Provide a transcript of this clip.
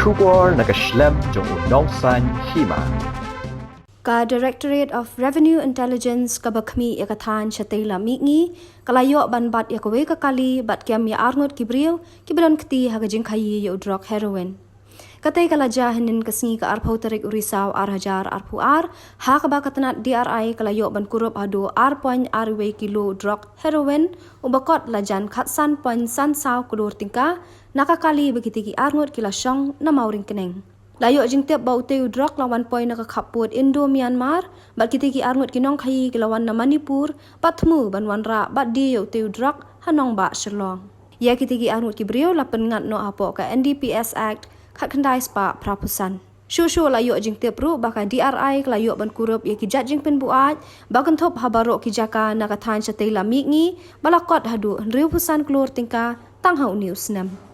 Shubor nakaslem jong unongsan hima. Ka Directorate of Revenue Intelligence ka bakmi yakathan chatela mingi kalayo banbat yakawe kakali bat kiam ya arngot kibriu kibran kti hagajing khayi yo drug heroin katay kalaja hinin kasngi ka arpau tarik urisaw arhajar arpuar ha ka bakatanat DRI kalayo ban kurup hado arpoin arwe kilo drug heroin ubakot lajan khatsan poin san saw kulur tingka nakakali begitigi arngot kilasyong na mauring keneng layo jing tiap bau teu drug lawan poin nakakaput Indo Myanmar bat kitiki arngot kinong khayi kilawan na Manipur patmu banwan ra bat di yo teu drug hanong ba Sherlong ya kitiki arngot kibriu lapen ngat no apo ka NDPS Act khat khandai spa prapusan Shushu layo jing tiap ru baka DRI layo ban kurup ya kijat jing pen buat bakan thop habaro kijaka nakathan chatela mingi balakot hadu riu pusan klur tingka tanghau news 6